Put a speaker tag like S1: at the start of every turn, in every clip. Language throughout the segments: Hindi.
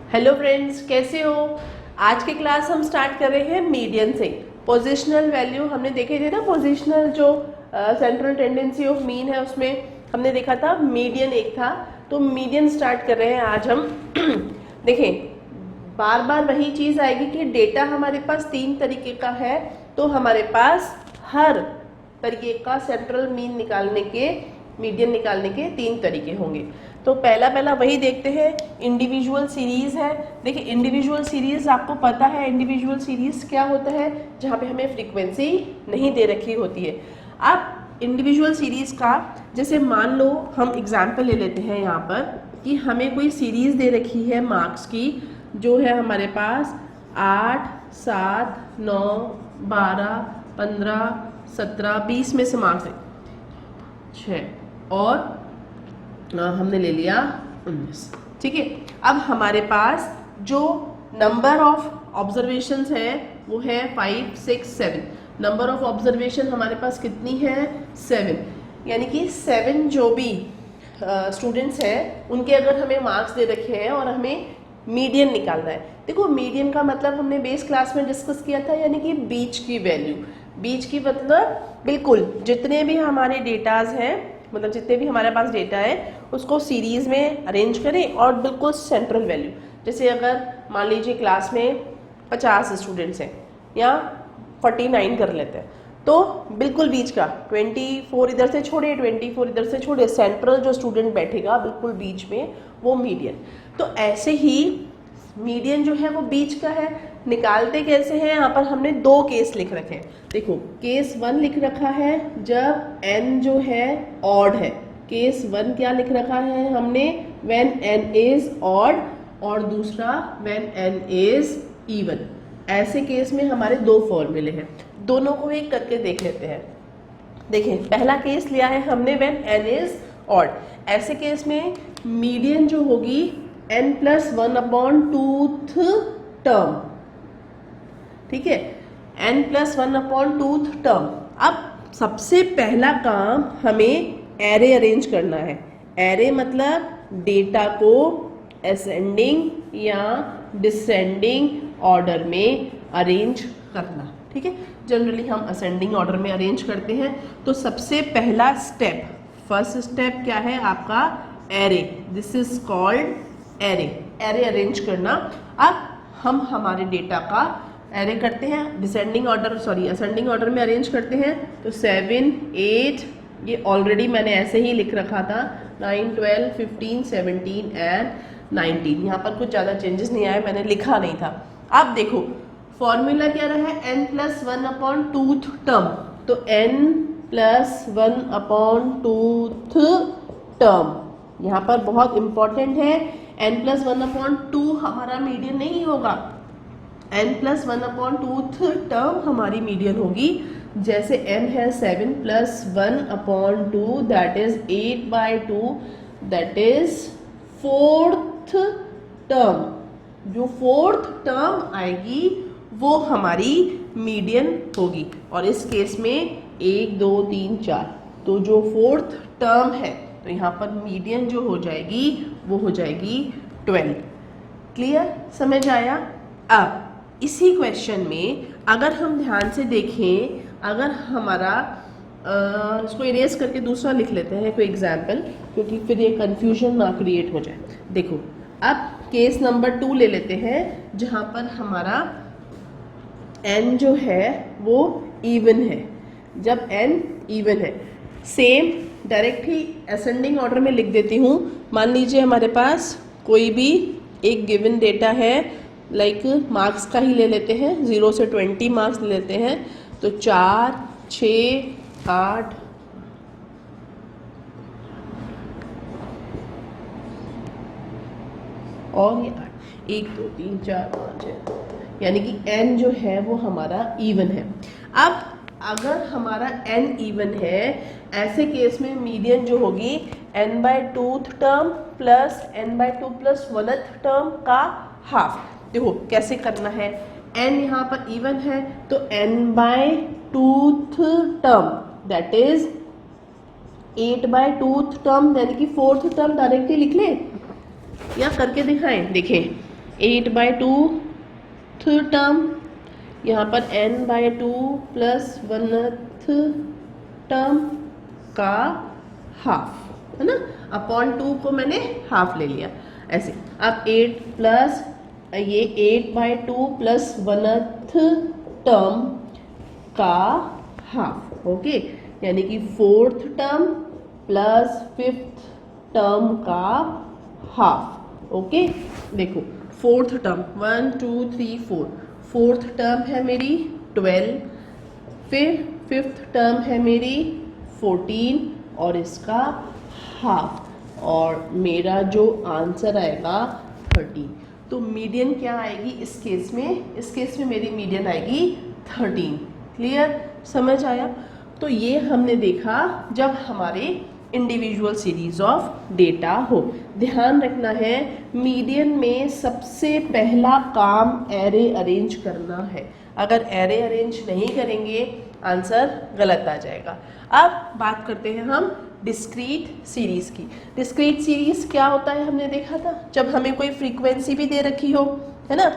S1: हेलो फ्रेंड्स, कैसे हो। आज की क्लास हम स्टार्ट कर रहे हैं मीडियन से। पोजिशनल वैल्यू हमने देखे थे ना, पोजिशनल जो सेंट्रल टेंडेंसी ऑफ मीन है उसमें हमने देखा था मीडियन एक था, तो मीडियन स्टार्ट कर रहे हैं आज हम। देखें, बार बार वही चीज़ आएगी कि डेटा हमारे पास तीन तरीके का है, तो हमारे पास हर तरीके का सेंट्रल मीन निकालने के, मीडियन निकालने के तीन तरीके होंगे। तो पहला वही देखते हैं, इंडिविजुअल सीरीज है। देखिए, इंडिविजुअल सीरीज आपको पता है इंडिविजुअल सीरीज क्या होता है, जहाँ पे हमें फ्रीक्वेंसी नहीं दे रखी होती है। अब इंडिविजुअल सीरीज का, जैसे मान लो हम एग्जाम्पल ले लेते हैं यहाँ पर कि हमें कोई सीरीज दे रखी है मार्क्स की, जो है हमारे पास 8, 7, 9, 12, 15, 17, 20 में से मार्क्स है 6 और हमने ले लिया 19। ठीक है, अब हमारे पास जो नंबर ऑफ ऑब्जर्वेशंस है वो है 5, 6, 7। नंबर ऑफ ऑब्जर्वेशन हमारे पास कितनी है, 7। यानी कि 7 जो भी स्टूडेंट्स हैं उनके अगर हमें मार्क्स दे रखे हैं और हमें मीडियन निकालना है। देखो, मीडियन का मतलब हमने बेस क्लास में डिस्कस किया था, यानी कि बीच की वैल्यू। बीच की मतलब बिल्कुल जितने भी हमारे डेटाज हैं, मतलब जितने भी हमारे पास डेटा है उसको सीरीज में अरेंज करें और बिल्कुल सेंट्रल वैल्यू। जैसे अगर मान लीजिए क्लास में 50 स्टूडेंट्स हैं या 49 कर लेते हैं, तो बिल्कुल बीच का 24 इधर से छोड़े, 24 इधर से छोड़े, सेंट्रल जो स्टूडेंट बैठेगा बिल्कुल बीच में, वो मीडियन। तो ऐसे ही मीडियन जो है वो बीच का है। निकालते कैसे हैं, यहाँ पर हमने दो केस लिख रखे हैं। देखो, केस 1 लिख रखा है जब n जो है ऑड है। केस 1 क्या लिख रखा है हमने, व्हेन n इज ऑड, और दूसरा व्हेन n इज इवन। ऐसे केस में हमारे दो फॉर्मूले हैं, दोनों को एक करके देख लेते हैं। देखें, पहला केस लिया है हमने व्हेन n इज ऑड। ऐसे केस में मीडियन जो होगी n+1/2th टर्म। ठीक है, n+1/2th टर्म। अब सबसे पहला काम हमें एरे अरेंज करना है। एरे मतलब डेटा को असेंडिंग या डिसेंडिंग ऑर्डर में अरेंज करना। ठीक है, जनरली हम असेंडिंग ऑर्डर में अरेंज करते हैं। तो सबसे पहला स्टेप, फर्स्ट स्टेप क्या है आपका, array. This is called array, array arrange करना। अब हम हमारे डेटा का एरे करते हैं, डिसेंडिंग ऑर्डर असेंडिंग ऑर्डर में अरेंज करते हैं। तो 7, 8, ये ऑलरेडी मैंने ऐसे ही लिख रखा था, 9, 12, 15, 17 एंड 19। यहाँ पर कुछ ज़्यादा चेंजेस नहीं आए, मैंने लिखा नहीं था। अब देखो, फॉर्मूला क्या रहा है, n+1/2th टर्म। तो n+1/2th टर्म यहाँ पर बहुत इंपॉर्टेंट है। n+1/2 हमारा मीडियन नहीं होगा, n+1/2th टर्म हमारी मीडियन होगी। जैसे n है 7 + 1/2, that is 8/2, that is 4th term. जो 4th टर्म आएगी वो हमारी मीडियन होगी। और इस केस में 1, 2, 3, 4, तो जो 4th टर्म है, तो यहाँ पर मीडियन जो हो जाएगी वो हो जाएगी 12। क्लियर, समझ आया। अब इसी क्वेश्चन में अगर हम ध्यान से देखें, अगर हमारा इसको इरेज करके दूसरा लिख लेते हैं कोई एग्जाम्पल, क्योंकि फिर ये कंफ्यूजन ना क्रिएट हो जाए। देखो, अब केस नंबर 2 ले लेते हैं, जहाँ पर हमारा n जो है वो इवन है। जब n इवन है, सेम डायरेक्ट ही असेंडिंग ऑर्डर में लिख देती हूँ। मान लीजिए हमारे पास कोई भी एक गिवन डेटा है, लाइक मार्क्स का ही ले लेते हैं, 0 से 20 मार्क्स ले लेते हैं। तो 4, 6, 8, और ये 8, 1, 2, 3, 4, 5, 6, यानी कि n जो है वो हमारा इवन है। अब अगर हमारा n इवन है, ऐसे केस में मीडियन जो होगी n/2th term plus n/2 + 1th term का हाफ। देखो कैसे करना है, n यहाँ पर इवन है तो n/2th term, that is 8/2th term, यानी कि 4th टर्म डायरेक्टली लिख ले या करके दिखाएं। देखें, 8/2 टर्म, यहाँ पर n/2 प्लस 1th टर्म का हाफ, है ना, अपॉन 2 को मैंने हाफ ले लिया ऐसे। अब 8 प्लस ये 8/2 प्लस 1th टर्म का हाफ, ओके, यानी कि 4th term plus 5th term का हाफ, ओके। देखो 4th टर्म 1 2 3 4, 4th टर्म है मेरी 12, फिर 5th टर्म है मेरी 14 और इसका हाफ, और मेरा जो आंसर आएगा 13। तो मीडियन क्या आएगी इस केस में? इस केस में मेरी मीडियन आएगी 13। क्लियर, समझ आया? तो ये हमने देखा जब हमारे इंडिविजुअल सीरीज ऑफ डेटा हो। ध्यान रखना है मीडियन में सबसे पहला काम एरे अरेंज करना है। अगर एरे अरेंज नहीं करेंगे आंसर गलत आ जाएगा। अब बात करते हैं हम डिस्क्रीट सीरीज की। डिस्क्रीट सीरीज क्या होता है हमने देखा था, जब हमें कोई फ्रीक्वेंसी भी दे रखी हो, है ना।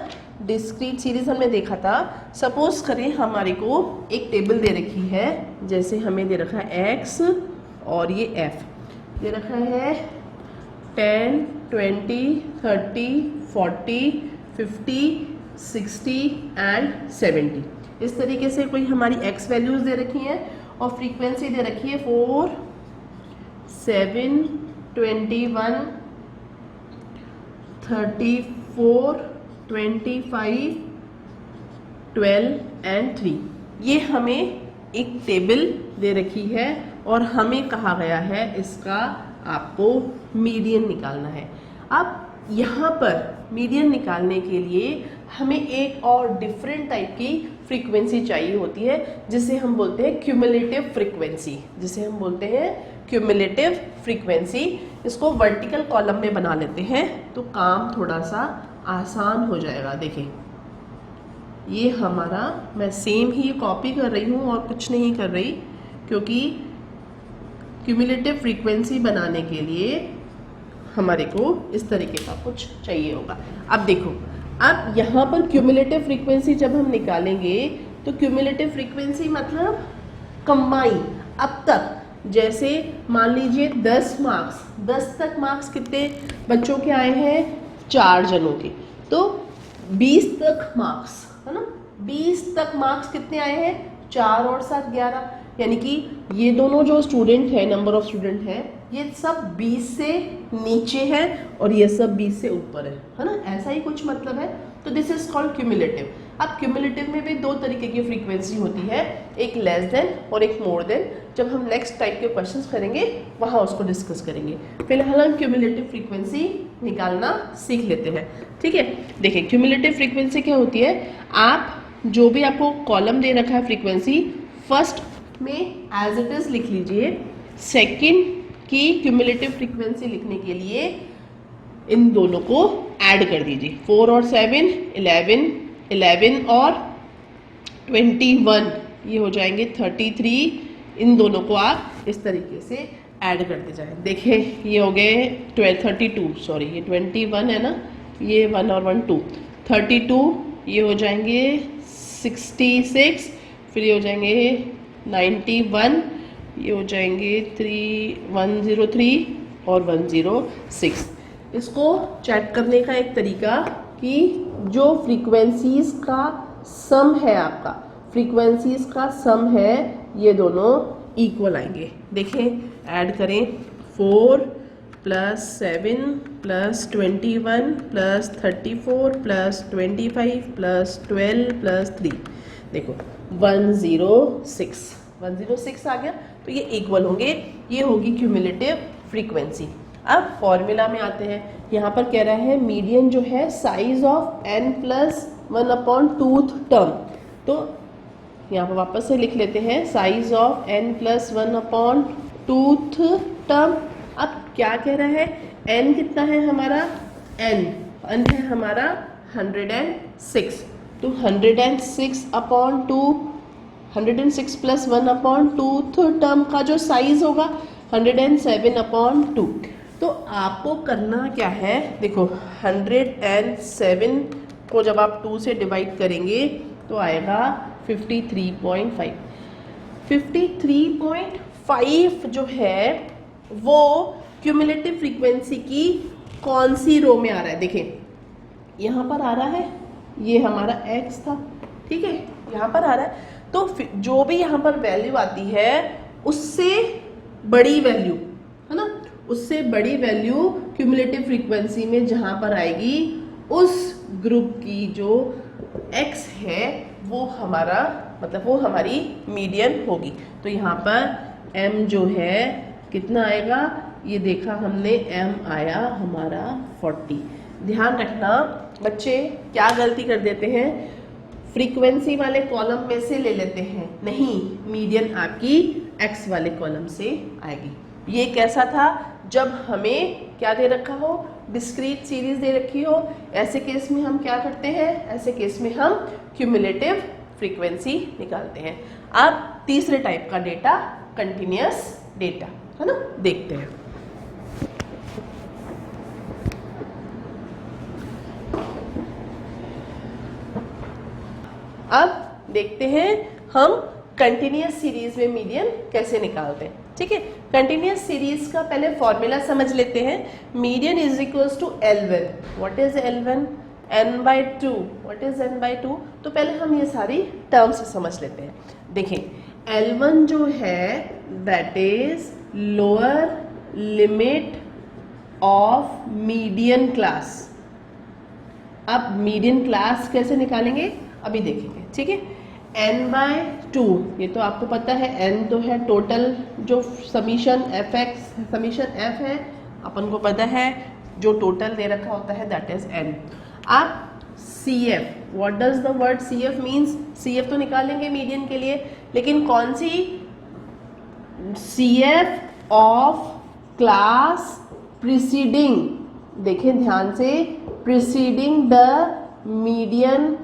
S1: डिस्क्रीट सीरीज हमने देखा था, सपोज करें हमारे को एक टेबल दे रखी है, जैसे हमें दे रखा है x और ये f दे रखा है 10 20 30 40 50 60 एंड 70। इस तरीके से कोई हमारी x वैल्यूज दे रखी हैं और फ्रीक्वेंसी दे रखी है 4 7 21 34 25 12 एंड 3। ये हमें एक टेबल दे रखी है और हमें कहा गया है इसका आपको मीडियन निकालना है। अब यहाँ पर मीडियन निकालने के लिए हमें एक और डिफरेंट टाइप की फ्रीक्वेंसी चाहिए होती है, जिसे हम बोलते हैं क्यूमुलेटिव फ्रीक्वेंसी। जिसे हम बोलते हैं क्यूमुलेटिव फ्रीक्वेंसी। इसको वर्टिकल कॉलम में बना लेते हैं तो काम थोड़ा सा आसान हो जाएगा। देखें ये हमारा, मैं सेम ही कॉपी कर रही हूँ और कुछ नहीं कर रही, क्योंकि क्यूमुलेटिव फ्रीक्वेंसी बनाने के लिए हमारे को इस तरीके का कुछ चाहिए होगा। अब देखो, अब यहाँ पर क्यूमुलेटिव फ्रीक्वेंसी जब हम निकालेंगे तो क्यूमुलेटिव फ्रीक्वेंसी मतलब कंबाइन अब तक, जैसे मान लीजिए 10 मार्क्स, 10 तक मार्क्स कितने बच्चों के आए हैं? 4 जनों के, तो 20 तक मार्क्स, है ना। 20 तक मार्क्स कितने आए हैं? 4 और 7 11, यानी कि ये दोनों जो स्टूडेंट है, नंबर ऑफ स्टूडेंट है, ये सब 20 से नीचे है और ये सब 20 से ऊपर है ना। ऐसा ही कुछ मतलब है। तो दिस इज कॉल्ड क्यूमुलेटिव। अब क्यूमुलेटिव में भी 2 तरीके की फ्रीक्वेंसी होती है, एक लेस देन और एक मोर देन। जब हम नेक्स्ट टाइप के क्वेश्चंस करेंगे वहाँ उसको डिस्कस करेंगे। फिलहाल हम क्यूमुलेटिव फ्रीक्वेंसी निकालना सीख लेते हैं, ठीक है। देखिए क्यूमुलेटिव फ्रीक्वेंसी क्या होती है, आप जो भी आपको कॉलम दे रखा है फ्रीक्वेंसी, फर्स्ट में एज इट इज लिख लीजिए, सेकंड की क्यूमुलेटिव फ्रीक्वेंसी लिखने के लिए इन दोनों को ऐड कर दीजिए। 4 और 7 11, 11 और 21 ये हो जाएंगे 33। इन दोनों को आप इस तरीके से ऐड करते जाएं। देखिए ये हो गए 32, सॉरी ये 21 है ना, ये 1 और 1 2, 32, ये हो जाएंगे 66, फिर ये हो जाएंगे 91, ये हो जाएंगे 103 और 106। इसको चेक करने का एक तरीका कि जो फ्रीक्वेंसीज का सम है, आपका फ्रीक्वेंसीज का सम है, ये दोनों इक्वल आएंगे। देखें ऐड करें, 4 plus 7 plus 21 plus 34 plus 25 plus 12 plus 3, देखो 106 आ गया। तो ये इक्वल होंगे, ये होगी क्यूमुलेटिव फ्रीक्वेंसी। अब फॉर्मूला में आते हैं। यहाँ पर कह रहा है मीडियन जो है साइज ऑफ n+1/2th टर्म। तो यहाँ पर वापस से लिख लेते हैं साइज ऑफ n+1/2th टर्म। अब क्या कह रहा है, n कितना है हमारा, n है हमारा 106। तो 106/2, 106 + 1/2th टर्म का जो साइज होगा 107/2। तो आपको करना क्या है, देखो 107 को जब आप 2 से डिवाइड करेंगे तो आएगा 53.5। 53.5 जो है वो क्यूमुलेटिव फ्रीक्वेंसी की कौन सी रो में आ रहा है, देखें यहाँ पर आ रहा है, ये हमारा x था, ठीक है, यहाँ पर आ रहा है। तो जो भी यहाँ पर वैल्यू आती है उससे बड़ी वैल्यू है ना, उससे बड़ी वैल्यू क्यूमुलेटिव फ्रीक्वेंसी में जहाँ पर आएगी उस ग्रुप की जो x है वो हमारा मतलब वो हमारी मीडियन होगी। तो यहाँ पर m जो है कितना आएगा, ये देखा हमने m आया हमारा 40। ध्यान रखना बच्चे क्या गलती कर देते हैं, फ्रीक्वेंसी वाले कॉलम में से ले लेते हैं, नहीं, मीडियन आपकी x वाले कॉलम से आएगी। ये कैसा था, जब हमें क्या दे रखा हो, डिस्क्रीट सीरीज दे रखी हो, ऐसे केस में हम क्या करते हैं, ऐसे केस में हम क्यूमुलेटिव फ्रीक्वेंसी निकालते हैं। अब तीसरे टाइप का डेटा कंटिन्यूअस डेटा है ना, देखते हैं। अब देखते हैं हम कंटिन्यूअस सीरीज में मीडियन कैसे निकालते हैं। ठीक है, कंटिन्यूअस सीरीज का पहले फॉर्मूला समझ लेते हैं। Median is equals to L1। What is L1? n/2। What is n/2? तो पहले हम ये सारी टर्म्स समझ लेते हैं। देखें, L1 जो है that is lower limit of median class. अब मीडियन क्लास कैसे निकालेंगे अभी देखेंगे, ठीक है। n/2 ये तो आपको पता है, n तो है टोटल जो समीशन f है, अपन को पता है जो टोटल दे रखा होता है दैट इज n। अब CF, what does the word CF means, CF तो निकालेंगे मीडियन के लिए, लेकिन कौन सी, CF ऑफ क्लास प्रीसीडिंग, देखें ध्यान से, प्रीसीडिंग द मीडियन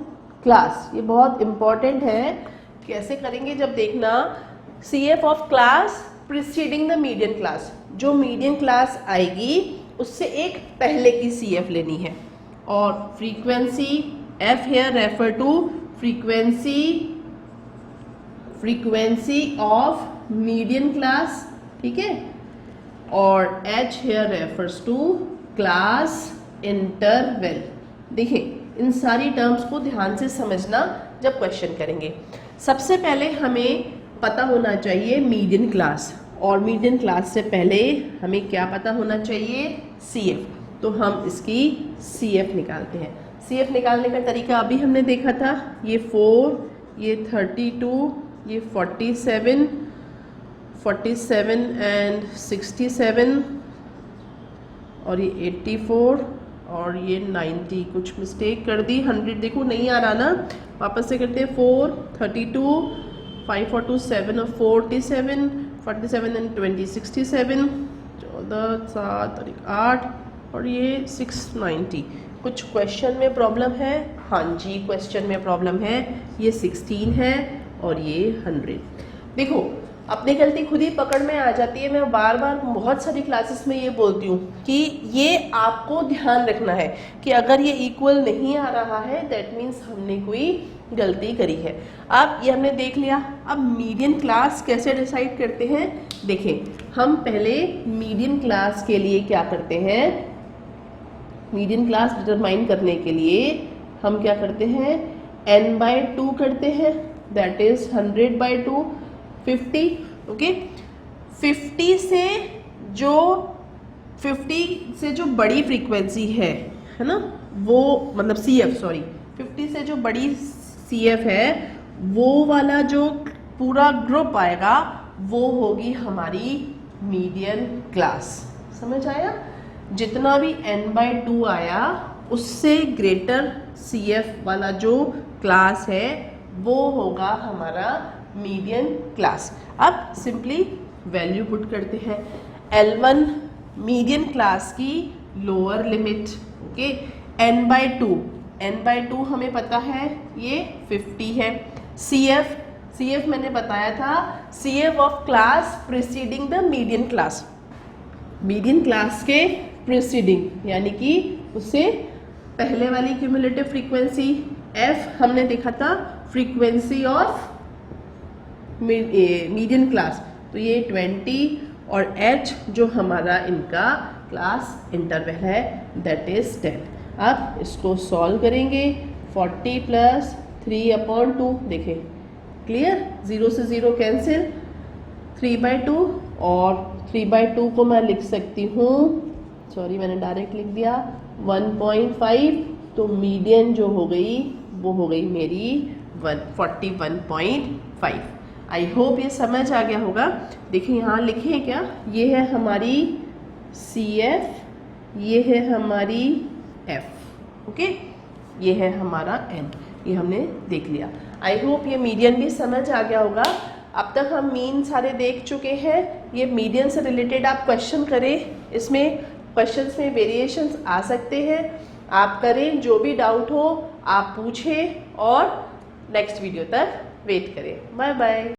S1: क्लास। ये बहुत इंपॉर्टेंट है, कैसे करेंगे जब देखना, CF of class preceding the median class, जो मीडियन क्लास आएगी उससे एक पहले की CF लेनी है। और frequency F here refer to frequency of median class, ठीक है, और H here refers to class interval. देखिए इन सारी टर्म्स को ध्यान से समझना जब क्वेश्चन करेंगे। सबसे पहले हमें पता होना चाहिए मीडियन क्लास, और मीडियन क्लास से पहले हमें क्या पता होना चाहिए, CF। तो हम इसकी CF निकालते हैं। CF निकालने का तरीका अभी हमने देखा था, ये 4, ये 32, ये 47 एंड 67, और ये 84 और ये 90, कुछ मिस्टेक कर दी, 100 देखो नहीं आ रहा ना, वापस से करते हैं। 4, 32, 5 4 2 7 और 47 एंड 20 67, 14 7 और 8 और ये 690। कुछ क्वेश्चन में प्रॉब्लम है, हाँ जी क्वेश्चन में प्रॉब्लम है, ये 16 है और ये 100। देखो अपनी गलती खुद ही पकड़ में आ जाती है। मैं बार बार बहुत सारी क्लासेस में ये बोलती हूँ कि ये आपको ध्यान रखना है कि अगर ये इक्वल नहीं आ रहा है दैट मीन्स हमने कोई गलती करी है। अब ये हमने देख लिया। अब मीडियन क्लास कैसे डिसाइड करते हैं, देखें हम पहले मीडियन क्लास के लिए क्या करते हैं, मीडियन क्लास डिटरमाइन करने के लिए हम क्या करते हैं, n/2 करते हैं, दैट इज 100/2 50। ओके, 50 से जो बड़ी फ्रीक्वेंसी है ना, वो मतलब CF 50 से जो बड़ी CF है वो वाला जो पूरा ग्रुप आएगा वो होगी हमारी मीडियन क्लास। समझ आया? जितना भी n/2 आया उससे ग्रेटर CF वाला जो क्लास है वो होगा हमारा मीडियन क्लास। अब सिंपली वैल्यू पुट करते हैं। L1 मीडियन क्लास की लोअर लिमिट, ओके, n/2 हमें पता है ये 50 है। CF मैंने बताया था, CF of class preceding the median class, median class के प्रीसीडिंग यानी कि उससे पहले वाली क्यूमुलेटिव फ्रीक्वेंसी एफ हमने देखा था फ्रीक्वेंसी ऑफ मीडियन क्लास, तो ये 20 और एच जो हमारा इनका क्लास इंटरवल है दैट इज 10। अब इसको सॉल्व करेंगे 40 प्लस 3/2 देखें क्लियर, 0 से 0 कैंसिल, 3/2 और 3/2 को मैं लिख सकती हूँ, सॉरी मैंने डायरेक्ट लिख दिया 1.5, तो मीडियन जो हो गई वो हो गई मेरी 41.5। आई होप ये समझ आ गया होगा। देखिए यहाँ लिखे हैं क्या, ये है हमारी CF, ये है हमारी F, ओके, ये है हमारा N, ये हमने देख लिया। आई होप ये मीडियन भी समझ आ गया होगा। अब तक हम मीन सारे देख चुके हैं। ये मीडियन से रिलेटेड आप क्वेश्चन करें, इसमें क्वेश्चंस में वेरिएशंस आ सकते हैं, आप करें, जो भी डाउट हो आप पूछें और नेक्स्ट वीडियो तक वेट करें। Bye bye.